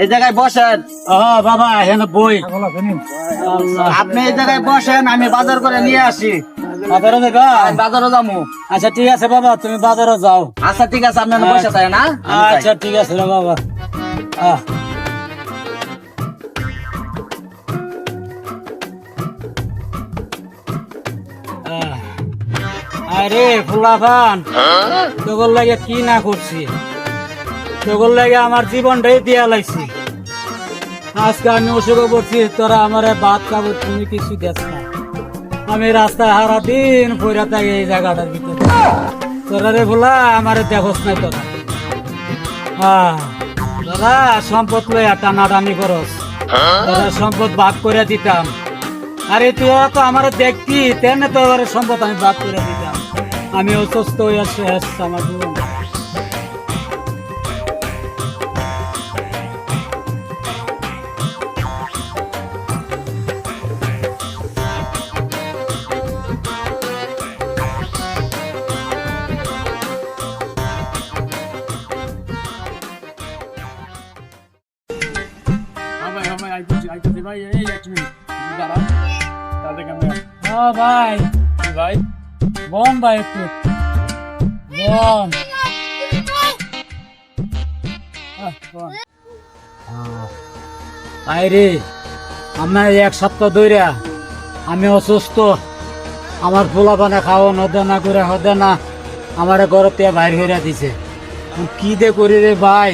এই জায়গায় বসেন। বাবা এখানে বই। আপনি এই জায়গায় বসেন, আমি বাজার করে নিয়ে আসি। বাজারে যাবা? বাজারে যাবো। আচ্ছা ঠিক আছে বাবা, তুমি বাজারে যাও। আচ্ছা ঠিক আছে, আপনি বসে থাকেন না। আচ্ছা ঠিক আছে রে বাবা। আরে ফুলাফান, তোর লাগে কি না করছি, তোর লাগে আমার জীবনটাই দিয়া লাগছি। আজকে আমি অসুখে পড়ছি, তোরা আমার ভাত খাবো, তুমি কিছু দেখ না। আমি রাস্তায় হারা দিন পয়রা থাকি এই জায়গাটার ভিতরে। তোরা রে ফুলা আমার দেখোস নাই তোরা। তোরা সম্পদ লইয়া টানাটানি করস, তোরা সম্পদ ভাগ করে দিতাম। আরে তুই তো আমার দেখতি তেমনি তো সম্পদ আমি ভাগ করে দিতাম। আমি অসুস্থ হয়ে শেষ আমার জীবন। ভাই বম ভাই একটু বম। আরে আমার এক সপ্তাহ ধরে আমি অসুস্থ, আমার পোলা পানা খাওয়ান হদে না করে হদে না, আমার ঘরতে বাইর হইয়া দিছে। কি দে করি রে ভাই,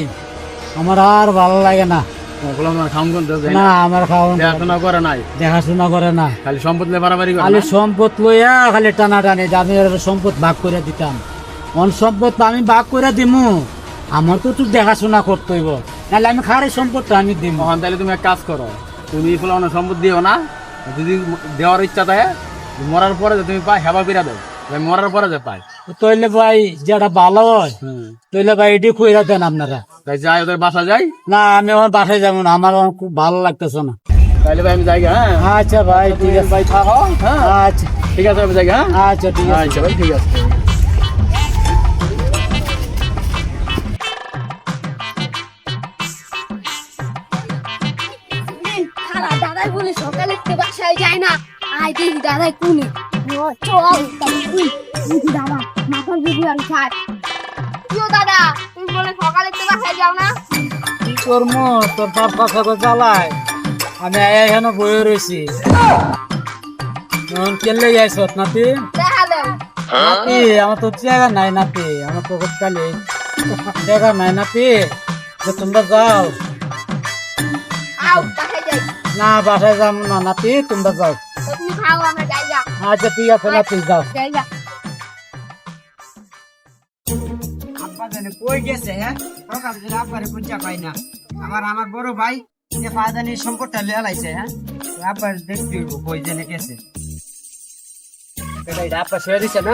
আমার আর ভালো লাগে না। না আমার দেখাশোনা করে নাই, দেখাশোনা করে না, খালি সম্পদ খালি সম্পদ লইয়া খালি টানা টানে। আমি সম্পদ ভাগ করে দিতাম, অন সম্পদ আমি ভাগ করে দিমু, আমার তো তুই দেখাশোনা করতে হইব, নাহলে আমি খারে সম্পদটা আমি দিব। তাহলে তুমি এক কাজ করো, তুমি সম্পদ দিও না, যদি দেওয়ার ইচ্ছা থাকে মরার পরে তুমি পাই হেবা পিরা দেও, মরার পরে যে পাই। তইলে ভাই যেটা ভালো হয়, তইলে ভাই এটি কইরা দেন আপনারা। যাই ওদের বাসা যাই না, আমি আমার বাসায় যাবো না, আমার খুব ভালো লাগতেছে না। তাহলে ভাই আমি যাই। হ্যাঁ আচ্ছা ভাই ঠিক আছে, ভাই থাকো। হ্যাঁ আচ্ছা ঠিক আছে, আমি যাই। হ্যাঁ আচ্ছা ঠিক আছে। আচ্ছা ভাই ঠিক আছে। দাদাই বলে সকালে বাসায় যায় না, আয় দেখি দাদাই কোনে চল দাদা মাথার ভিডিও আর ছাড়। কিও দাদা, তুমি বলে সকালে বাসায় যাও না? কি করবো, তোর তার কথা চালায় আমি এখানে বয়ে রয়েছি। কেলে যাইছ নাতি? নাতি আমার তো জায়গা নাই নাতি, আমার তো কালে জায়গা নাই নাতি, তোমরা যাও। না বাসায় যাম না নাতি, তোমরা যাও। আচ্ছা ঠিক আছে নাতি, যাও। আব্বা জানে কই গেছে? হ্যাঁ সকাল থেকে আব্বারে খুঁজা পাই না। আমার বড় ভাই যে ফায়দানির সম্পদটা লিয়ে লাইছে। হ্যাঁ আব্বার দেখতে কই জেনে গেছে। আব্বা সয়ে দিছে না?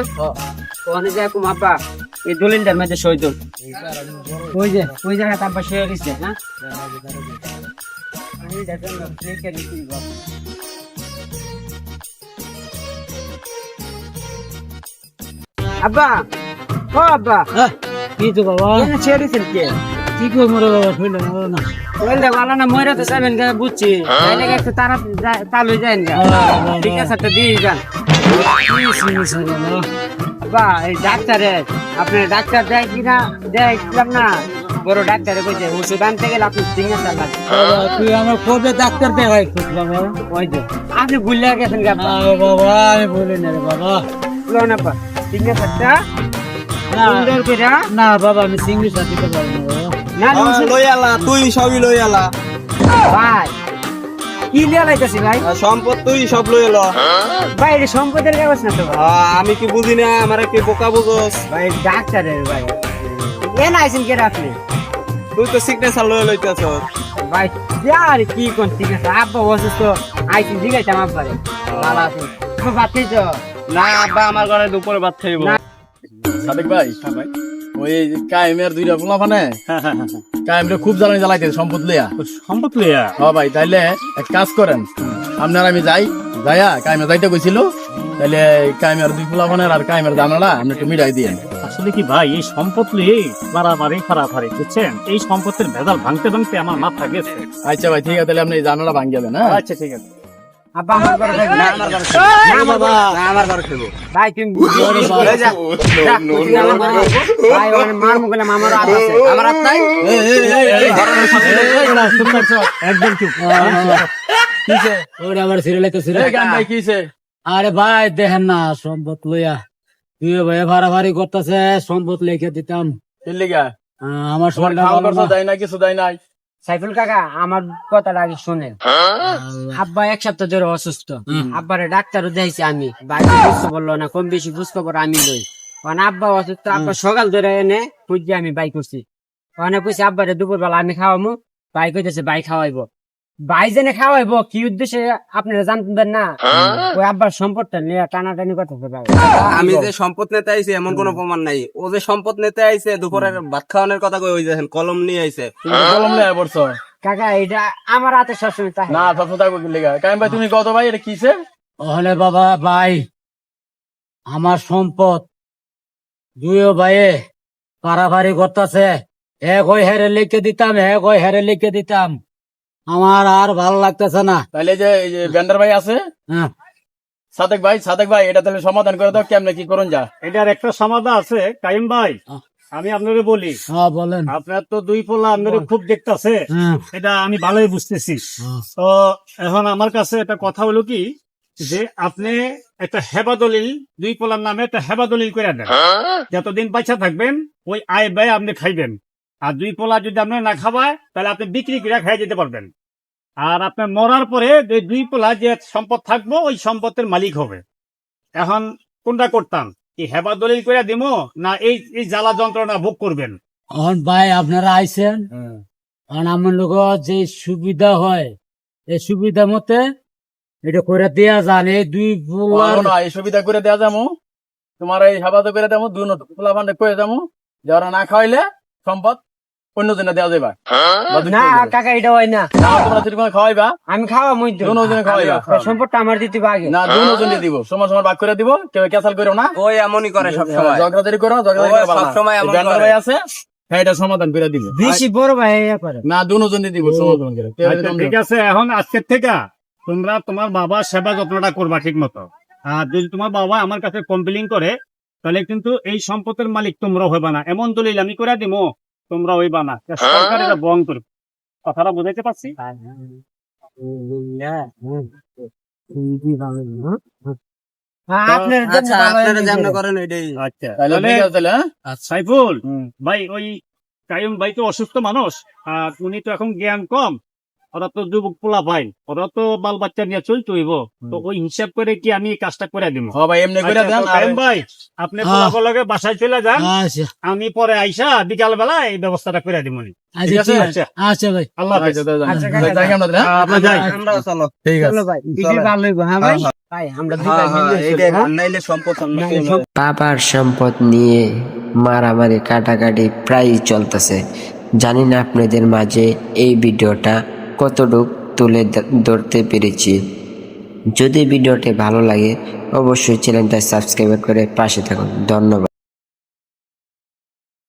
ওখানে যাই কুম আব্বা এই দলিলটার মধ্যে সই দল ওই জায়গাতে আব্বা সয়ে দিছে। হ্যাঁ আব্বা, ও আব্বা কি তো বাবা ছেড়ে দিছেন কে? কি কই মরে বাবা, শুনলে না ওইটা ভালো না, মরে তো যাবেন বুঝছি, তাইলে একটু তারা চালু যায় না। ঠিক আছে তো দিয়ে যান। আব্বা এই ডাক্তারে আপনি ডাক্তার দেয় কিনা দেখলাম না, বড় ডাক্তারে কইছে ওষুধ আনতে গেলে আপনি সিগনেচার লাগবে। তুই আমার কবে ডাক্তার দেখাই বাবা? ওই যে আপনি ভুলে গেছেন বাবা, আমি বলি না রে বাবা। না সিগনেচারটা না বাবা, আমি সিগনেচার দিতে পারবো না বাবা। লই আলা তুই সবই লই আলা ভাই কি লিয়া লাইতেছি ভাই? সম্পদ তুই সব লই এলো। ভাই এটা সম্পদের কাগজ না তো ভাই? আমি কি বুঝি না, আমার কি বোকা বুঝোস? ভাই ডাক্তারের ভাই এ না আইছেন কে আপনি? তুই তো সিগনেচার লই লইতেছ। ভাই আর কি কোন ঠিক আছে আব্বা অসুস্থ আইছেন ঠিক আছে আমার বাড়ি ভালো আছেন ভাত খাইছো? না আব্বা আমার ঘরে দুপুরে ভাত খাইব। সাদেক ভাই ওই কায়েমের দুইটা পোলা মানে কায়েমরে খুব জ্বালানি জ্বালাইতে সম্পদ লইয়া। সম্পদ লইয়া হ্যাঁ ভাই, তাইলে এক কাজ করেন, আপনার আমি যাইয়া কায়েমে যাইতে কইছিল, তাইলে কায়েমের দুই পোলা মানে আর কায়েমের জানালা আপনি একটু মিটাই দিয়ে। আসলে কি ভাই, এই সম্পদ নিয়ে বাড়াবাড়ি খারাপ বুঝছেন? এই সম্পদের ভেজাল ভাঙতে ভাঙতে আমার মাথা গেছে। আচ্ছা ভাই ঠিক আছে, তাহলে আপনি এই জানালা ভাঙিয়ে দেন। হ্যাঁ আচ্ছা ঠিক আছে। আব্বা আমার ঘরে থাকবে না আমার ঘরে খাইব। না বাবা না আমার ঘরে খাইব। ভাই তুমি লই যা। ভাই ওখানে মার মুখে আমার হাত আছে আমার হাত নাই। একদম চুপ। কিসে ওরে আবার সিরিয়ালে তো এই গান ভাই কিসে? আরে ভাই দেখেন না, সম্পদ লইয়া তুই ভাই ভাড়াভাড়ি করতেছে, সম্পদ লিখে দিতাম। কি লিগা? আমার তোমার শরীরটা খাওয়া ভালো খরচা না। দেয় না, কিছু দেয় নাই? সাইফুল কাকা আমার কথাটা আগে শুনেন। আব্বা এক সপ্তাহ ধরে অসুস্থ, আব্বারে ডাক্তারও দেখাইছি আমি, বাইরে বুঝতে বললো না, কম বেশি বুঝতে পারো আমি লই। কারণ আব্বা অসুস্থ, আব্বা সকাল ধরে এনে খুঁজে আমি বাই করছি। ওখানে কইছি আব্বারে দুপুর বেলা আমি খাওয়ামু, বাই কইতেছে বাই খাওয়াইবো। বাই জেনে খাওয়াইবো কি উদ্দেশ্যে আপনারা জানতেন না? ওই আব্বার সম্পদটা নিয়ে টানাটানি করতেছে ভাই। আমি যে সম্পদ নিতে আইছি এমন কোনো প্রমাণ নাই। ও যে সম্পদ নিতে আইছে দুপুরের ভাত খাওয়ানোর কথা কই, ওই দেখেন কলম নিয়ে আইছে। তুমি তো কলম লইয়া পড়ছো। কাকা এটা আমার হাতে সবসময় তাই। না সবসময় থাকবো কি লিগা? কায়েম ভাই তুমি কত ভাই, এটা কিসে? ওহলে বাবা ভাই, আমার সম্পদ দুইও ভাইয়ে পারাভারি করতেছে, এক ওই হেরে লিখে দিতাম, এক ওই হেরে লিখে দিতাম, আমার আর ভালো লাগতেছে না। তাহলে এই যে ভেন্ডার ভাই আছে হ্যাঁ, সাদেক ভাই এটা তাহলে সমাধান করে দাও, কেমনে কি করুন যা। এটার একটা সমাধান আছে কাইম ভাই, আমি আপনারে বলি। হ্যাঁ বলেন। আপনার তো দুই পোলা আপনারে খুব দেখতাছে, হ্যাঁ, এটা আমি ভালোই বুঝতেছি। হ্যাঁ। তো এখন আমার কাছে একটা কথা হলো কি, যে আপনি একটা হেবা দলিল দুই পোলার নামে একটা হেবা দলিল করে দেন। যতদিন পয়সা থাকবেন ওই আয় ব্যয় আপনি খাইবেন। আর দুই পোলা যদি আপনার না খাওয়ায় তাহলে আপনি বিক্রি করে খাই যেতে পারবেন। আর আপনার মরার পরে যে দুই পোলা যে সম্পদ থাকবো ওই সম্পদের মালিক হবে। এখন কোনটা করতাম, কি হেবা দলিল করে দিব না এই এই জ্বালা যন্ত্রণা ভোগ করবেন? এখন ভাই আপনারা আইছেন, কারণ আমার লোক যে সুবিধা হয় এই সুবিধা মতে এটা করে দেয়া যান। এই দুই পোলার না এই সুবিধা করে দেওয়া যাবো, তোমার এই হাবাতে করে দেবো, দুই পোলা বান্ধে করে যাবো, যে ওরা না খাওয়াইলে সম্পদ অন্য জনে দেওয়া যাবে। না কাকা এটা হয় না, তোমরা যদি কোনো খাওয়াইবা আমি খাওয়া মই দুজনে খাওয়াইবা। সম্পদটা আমার দিতে হবে আগে। না দুজনে দিব, সমান সমান ভাগ করে দিব, কেউ ক্যাসাল করো না, ওই এমনই করে সব সময়। ঝগড়াঝাড়ি করো, সবসময় এমন ভেন্ডার করে। ভাই আছে, হ্যাঁ এটা সমাধান করে দিবে। বেশি বড় ভাই ইয়া করে। না দুজনে দিব সমাধান করে। আচ্ছা, ঠিক আছে, এখন আজকের থেকে তোমরা তোমার বাবার সেবা যত্নটা করবা ঠিক মতো। আর যদি তোমার বাবা আমার কাছে কমপ্লেন করে তাহলে কিন্তু এই সম্পদের মালিক তোমরা হইবা না। এমন দলিল আমি করে দিব তোমরা হইবা না। সরকার এটা বন্ধ করবে। কথাটা বুঝাইতে পারছি? আপনার আচ্ছা আপনারা যেমন করেন ওইটাই। আচ্ছা, তাহলে তাহলে ঠিক আছে তাহলে, হ্যাঁ? সাইফুল ভাই, ওই কাইম ভাই তো অসুস্থ মানুষ, আর উনি তো এখন জ্ঞান কম, ওরা তো যুবক পোলা ভাই, ওরা তো বাল বাচ্চা নিয়ে চলতে হইব। তো ওই হিসাব করে কি আমি এই কাজটা করে দিব? হ্যাঁ ভাই এমনি করে দেন। কাইম ভাই আপনি পোলাপো লগে বাসায় চলে যান, আচ্ছা আমি পরে আইসা বিকাল বেলা এই ব্যবস্থাটা করে দিব। আচ্ছা আছে? ঠিক আছে। আচ্ছা ভাই, আল্লাহ হাফেজ। আচ্ছা, কাকা, যাই আমরা তাহলে, হ্যাঁ? আমরা যাই। আমরা চলো। ঠিক আছে। চলো ভাই, ইডি ভালো হইবো, হ্যাঁ ভাই? ভাই আমরা দুই ভাই মিলে এইটাই, চলবো, হ্যাঁ? নাইলে সম্পদ বাবার সম্পদ নিয়ে মারামারি কাটাকাটি প্রায়ই চলতেছে। জানি না আপনাদের মাঝে এই ভিডিওটা কতটুকু তুলে ধরতে পেরেছি। যদি ভিডিওটি ভালো লাগে অবশ্যই চ্যানেলটা সাবস্ক্রাইব করে পাশে থাকুন। ধন্যবাদ।